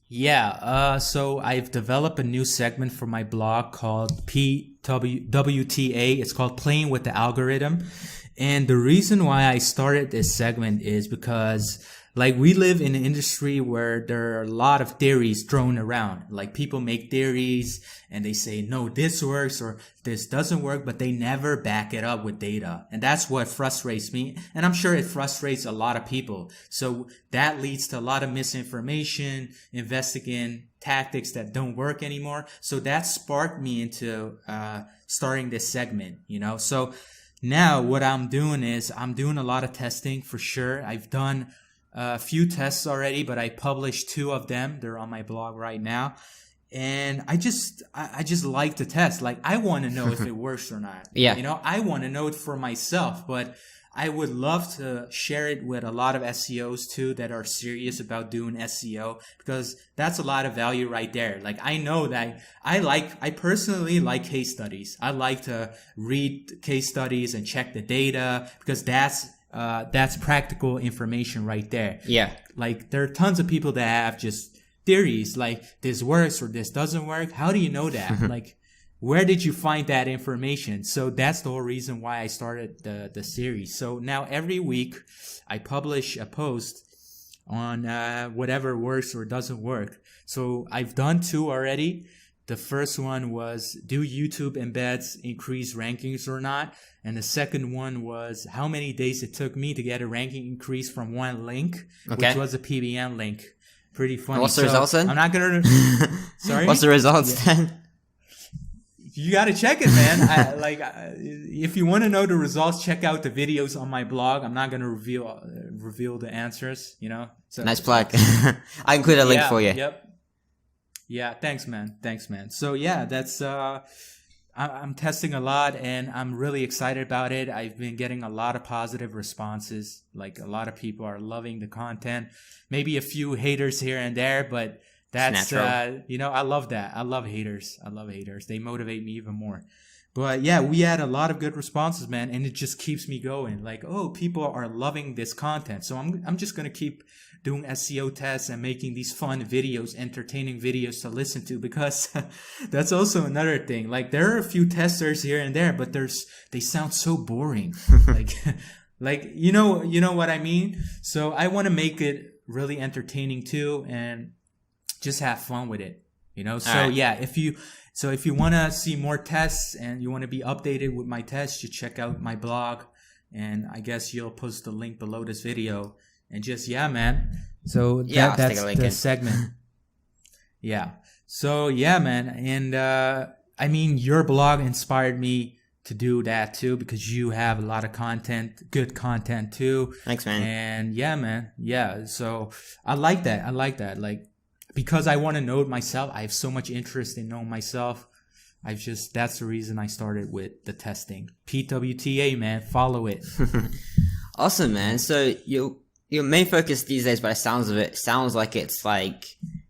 Speaker 2: Yeah, so I've developed a new segment for my blog called WTA. It's called Playing with the Algorithm. And the reason why I started this segment is because like we live in an industry where there are a lot of theories thrown around. Like people make theories and they say, no, this works or this doesn't work, but they never back it up with data. And that's what frustrates me. And I'm sure it frustrates a lot of people. So that leads to a lot of misinformation, investing in tactics that don't work anymore. So that sparked me into starting this segment, you know? So now what I'm doing is I'm doing a lot of testing for sure. I've done a few tests already, but I published 2 of them. They're on my blog right now. And I just like to test. Like I want to know if it works or not.
Speaker 1: Yeah.
Speaker 2: You know, I want to know it for myself, but I would love to share it with a lot of SEOs too that are serious about doing SEO, because that's a lot of value right there. Like I know that I personally like case studies. I like to read case studies and check the data because that's practical information right there.
Speaker 1: Yeah.
Speaker 2: Like there are tons of people that have just theories like this works or this doesn't work. How do you know that? Like, where did you find that information? So that's the whole reason why I started the series. So now every week I publish a post on whatever works or doesn't work. So I've done 2 already. The first one was, do YouTube embeds increase rankings or not? And the second one was how many days it took me to get a ranking increase from one link, which was a PBN link. Pretty funny.
Speaker 1: What's the results then?
Speaker 2: I'm not going to... Sorry?
Speaker 1: What's the results then?
Speaker 2: You got to check it, man. If you want to know the results, check out the videos on my blog. I'm not going to reveal the answers, you know. So,
Speaker 1: nice plug. I include a link for you.
Speaker 2: Yep. Yeah, thanks, man. So yeah, that's I'm testing a lot and I'm really excited about it. I've been getting a lot of positive responses. Like a lot of people are loving the content. Maybe a few haters here and there, but that's you know, I love that. I love haters. They motivate me even more. But yeah, we had a lot of good responses, man, and it just keeps me going. Like, oh, people are loving this content. So I'm just going to keep doing SEO tests and making these fun videos, entertaining videos to listen to, because that's also another thing. Like there are a few testers here and there, but they sound so boring. like you know what I mean? So I want to make it really entertaining too and just have fun with it, you know? So right. Yeah, if you want to see more tests and you want to be updated with my tests, you check out my blog, and I guess you'll post the link below this video. And just, yeah, man. So
Speaker 1: Yeah, I'll stick
Speaker 2: that's
Speaker 1: a link
Speaker 2: the
Speaker 1: in.
Speaker 2: segment. Yeah. So yeah, man. And I mean, your blog inspired me to do that too, because you have a lot of content, good content too.
Speaker 1: Thanks, man.
Speaker 2: And yeah, man. Yeah. So I like that. Like, because I want to know it myself. I have so much interest in knowing myself. That's the reason I started with the testing. PWTA, man. Follow it.
Speaker 1: Awesome, man. So your main focus these days, by the sounds of it, sounds like it's like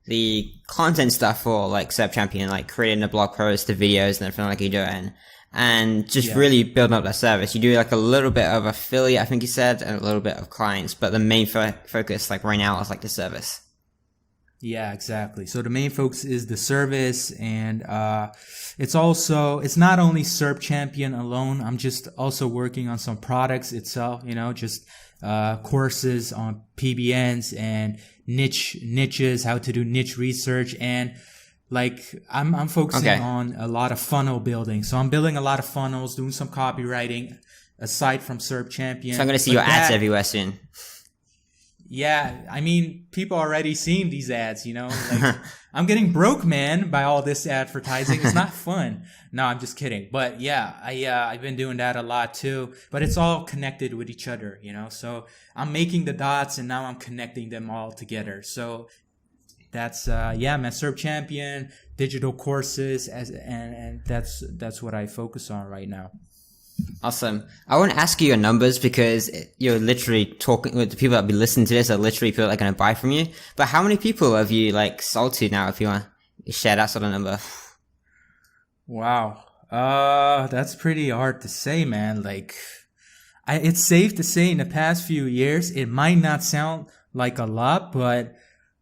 Speaker 1: the content stuff for like SERPchampion, like creating the blog posts, the videos, and everything like you're doing, and just really building up that service. You do like a little bit of affiliate, I think you said, and a little bit of clients, but the main focus, like right now, is like the service.
Speaker 2: Yeah, exactly. So the main focus is the service, and it's not only SERPchampion alone. I'm just also working on some products itself, just courses on PBNs and niches, how to do niche research, and like I'm focusing on a lot of funnel building. So I'm building a lot of funnels, doing some copywriting aside from SERPchampion.
Speaker 1: So I'm going to see your ads everywhere soon.
Speaker 2: Yeah, I mean, people already seeing these ads, like I'm getting broke, man, by all this advertising. It's not fun. No, I'm just kidding. But yeah, I've been doing that a lot too, but it's all connected with each other, so I'm making the dots and now I'm connecting them all together. So that's, man, SERPchampion, digital courses, and that's what I focus on right now.
Speaker 1: Awesome. I want to ask you your numbers because you're literally talking with the people that be listening to this are literally people that are going to buy from you. But how many people have you like sold to now, if you want to share that sort of number?
Speaker 2: Wow. That's pretty hard to say, man. Like, it's safe to say in the past few years, it might not sound like a lot, but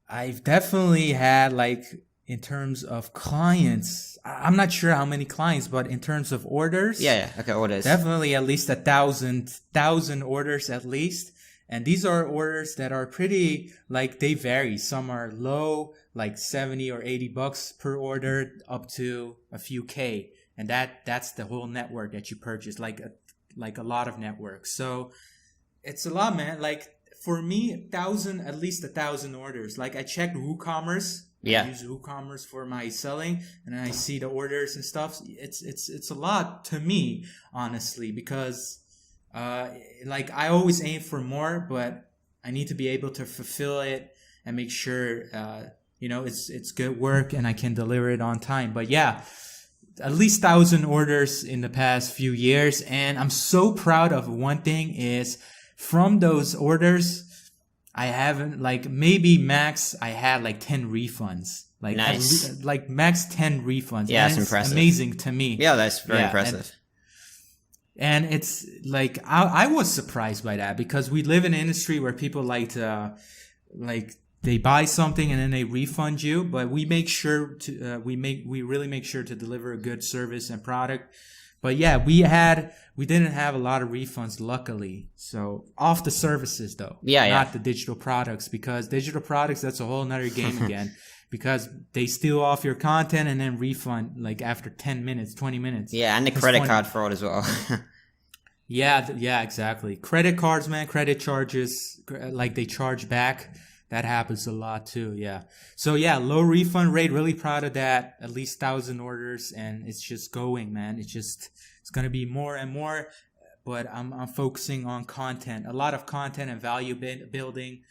Speaker 2: I've definitely had, like, in terms of clients, I'm not sure how many clients, but in terms of orders,
Speaker 1: orders,
Speaker 2: definitely at least 1,000 orders at least. And these are orders that are pretty, like, they vary. Some are low, like $70 or $80 per order, up to a few K. And that's the whole network that you purchase, like a lot of networks. So it's a lot, man. Like, for me, at least 1,000 orders. Like, I checked WooCommerce.
Speaker 1: Yeah.
Speaker 2: I use WooCommerce for my selling, and then I see the orders and stuff. It's a lot to me, honestly, because like, I always aim for more, but I need to be able to fulfill it and make sure it's good work and I can deliver it on time. But yeah, at least 1,000 orders in the past few years, and I'm so proud of one thing is from those orders, I haven't, like, maybe max, I had like 10 refunds. Like,
Speaker 1: nice.
Speaker 2: Like max 10 refunds.
Speaker 1: Yeah,
Speaker 2: that's
Speaker 1: impressive.
Speaker 2: Amazing to me.
Speaker 1: Yeah, that's very impressive.
Speaker 2: And it's like, I was surprised by that because we live in an industry where people like to, like, they buy something and then they refund you, but we make sure to, we really make sure to deliver a good service and product. But yeah, we didn't have a lot of refunds, luckily. So off the services though. Not the digital products, because digital products, that's a whole nother game again, because they steal off your content and then refund like after 10 minutes, 20 minutes.
Speaker 1: Yeah. And the credit card fraud as well.
Speaker 2: Yeah, exactly. Credit cards, man, credit charges, like they charge back. That happens a lot too, yeah. So yeah, low refund rate, really proud of that. At least 1,000 orders, and it's just going, man. It's gonna be more and more, but I'm focusing on content, a lot of content and value building,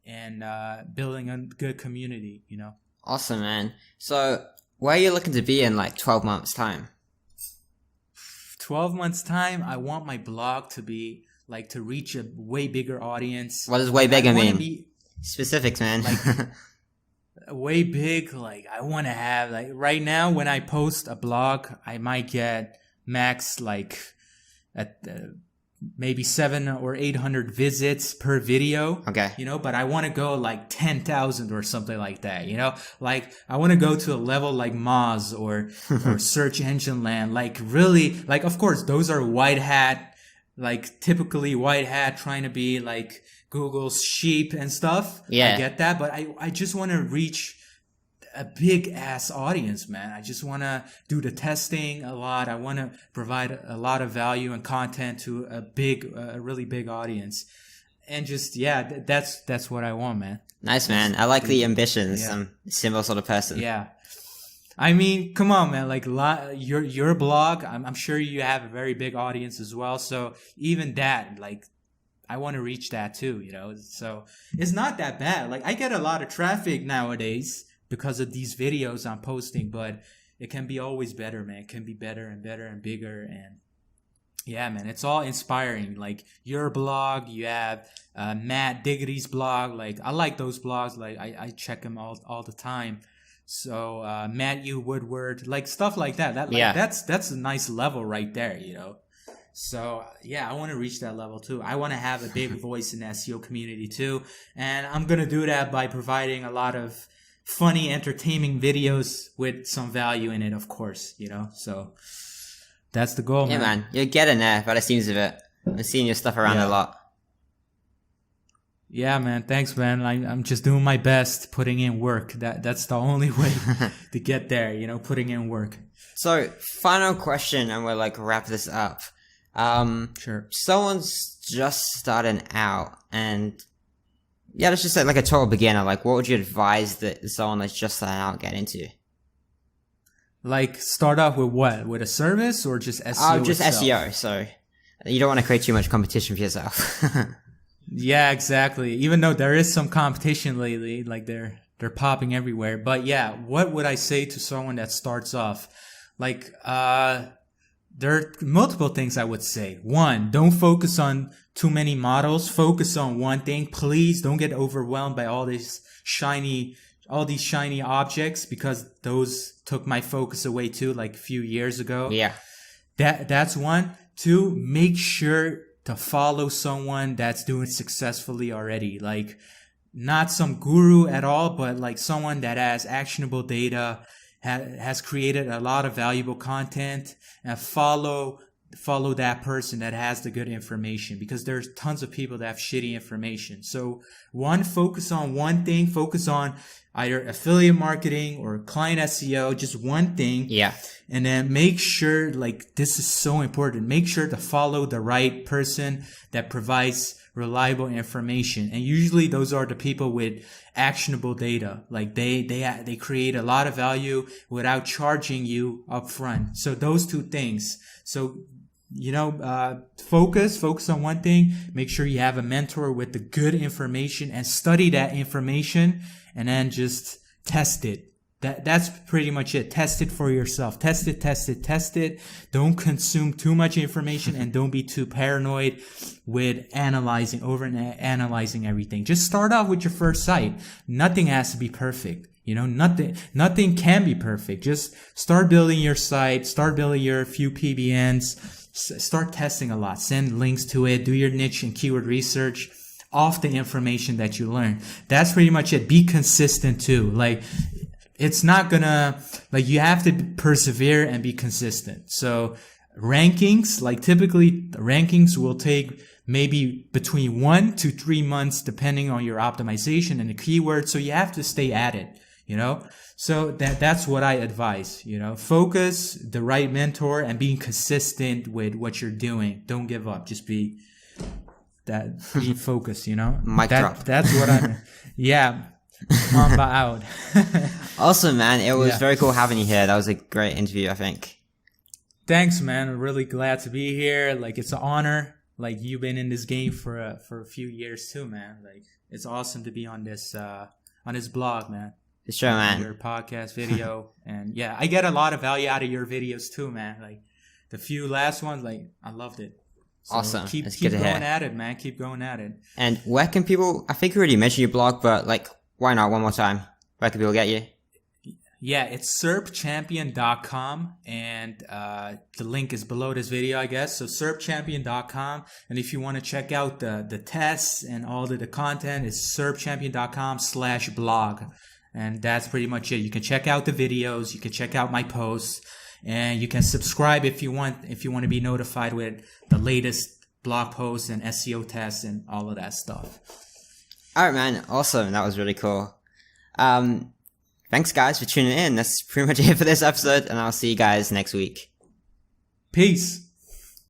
Speaker 2: and building a good community,
Speaker 1: Awesome, man. So where are you looking to be in like 12 months time?
Speaker 2: 12 months time, I want my blog to be like, to reach a way bigger audience.
Speaker 1: What does way bigger mean? Specifics, man.
Speaker 2: Like, way big, like, I want to have, like, right now when I post a blog, I might get max like at maybe 700 or 800 visits per video.
Speaker 1: Okay.
Speaker 2: But I want to go like 10,000 or something like that, like I want to go to a level like Moz or Search Engine Land, like, really, like, of course those are white hat, like typically white hat, trying to be like Google's sheep and stuff.
Speaker 1: Yeah.
Speaker 2: I get that, but I just want to reach a big ass audience, man. I just want to do the testing a lot. I want to provide a lot of value and content to a really big audience. and just that's what I want, man.
Speaker 1: Nice, man. I like the ambitions.
Speaker 2: Yeah.
Speaker 1: I'm a similar sort of person.
Speaker 2: Yeah. I mean, come on, man. Like your blog, I'm sure you have a very big audience as well. So even that, like, I want to reach that too, you know. So it's not that bad. Like, I get a lot of traffic nowadays because of these videos I'm posting, but it can be always better, man. It can be better and better and bigger. And yeah, man, it's all inspiring. Like your blog, you have Matt Diggity's blog. Like, I like those blogs. Like, I check them all the time. So Matthew Woodward, like stuff like that. That's a nice level right there, you know. So yeah, I want to reach that level too. I want to have a big voice in the SEO community too, and I'm gonna do that by providing a lot of funny, entertaining videos with some value in it, of course, you know. So that's the goal,
Speaker 1: man. Yeah, man, you're getting there by the seems of it. I'm seeing your stuff around a lot.
Speaker 2: Yeah, man. Thanks, man. I'm just doing my best, putting in work. That's the only way to get there, you know, putting in work.
Speaker 1: So, final question, and we'll like wrap this up.
Speaker 2: Sure.
Speaker 1: Someone's just starting out, and yeah, let's just say like a total beginner. Like, what would you advise that someone that's just starting out get into?
Speaker 2: Like, start off with what? With a service or just SEO?
Speaker 1: Oh, just itself? SEO. So you don't want to create too much competition for yourself.
Speaker 2: Yeah, exactly. Even though there is some competition lately, like they're popping everywhere. But yeah, what would I say to someone that starts off? Like, there are multiple things I would say. One, don't focus on too many models. Focus on one thing. Please don't get overwhelmed by all these shiny objects, because those took my focus away too, like a few years ago.
Speaker 1: Yeah.
Speaker 2: That's one. Two, make sure to follow someone that's doing it successfully already. Like, not some guru at all, but like someone that has actionable data, has created a lot of valuable content, and follow that person that has the good information, because there's tons of people that have shitty information. So one, focus on one thing, focus on either affiliate marketing or client SEO, just one thing.
Speaker 1: Yeah.
Speaker 2: And then make sure, like, this is so important, make sure to follow the right person that provides reliable information. And usually those are the people with actionable data. Like they create a lot of value without charging you up front. So those two things. So, you know, focus on one thing, make sure you have a mentor with the good information, and study that information, and then just test it. That's pretty much it. Test it for yourself. Test it. Don't consume too much information, and don't be too paranoid with overanalyzing everything. Just start off with your first site. Nothing has to be perfect. You know, nothing can be perfect. Just start building your site, start building your few PBNs, start testing a lot, send links to it, do your niche and keyword research off the information that you learn. That's pretty much it. Be consistent too. Like, it's not gonna, like, you have to persevere and be consistent. So rankings, like, typically the rankings will take maybe between 1 to 3 months, depending on your optimization and the keyword. So you have to stay at it, you know? So that's what I advise, you know, focus, the right mentor, and being consistent with what you're doing. Don't give up. Just be focused, you know?
Speaker 1: Mic drop.
Speaker 2: That's what I'm, yeah. Mamba out.
Speaker 1: Awesome, man. It was very cool having you here. That was a great interview, I think.
Speaker 2: Thanks, man. I'm really glad to be here. Like, it's an honor. Like, you've been in this game for a few years too, man. Like, it's awesome to be on this blog, man.
Speaker 1: For sure, man.
Speaker 2: Your podcast video. And yeah, I get a lot of value out of your videos too, man. Like, the few last ones, like, I loved it. So
Speaker 1: awesome.
Speaker 2: Keep going at it, man. Keep going at it.
Speaker 1: And where can people, I think you already mentioned your blog, but like, why not one more time? Where can people get you?
Speaker 2: Yeah, it's SERPchampion.com, and the link is below this video, I guess. So SERPchampion.com, and if you want to check out the tests and all the content, it's SERPchampion.com/blog, and that's pretty much it. You can check out the videos, you can check out my posts, and you can subscribe if you want to be notified with the latest blog posts and SEO tests and all of that stuff.
Speaker 1: All right, man. Awesome. That was really cool. Thanks, guys, for tuning in. That's pretty much it for this episode, and I'll see you guys next week.
Speaker 2: Peace.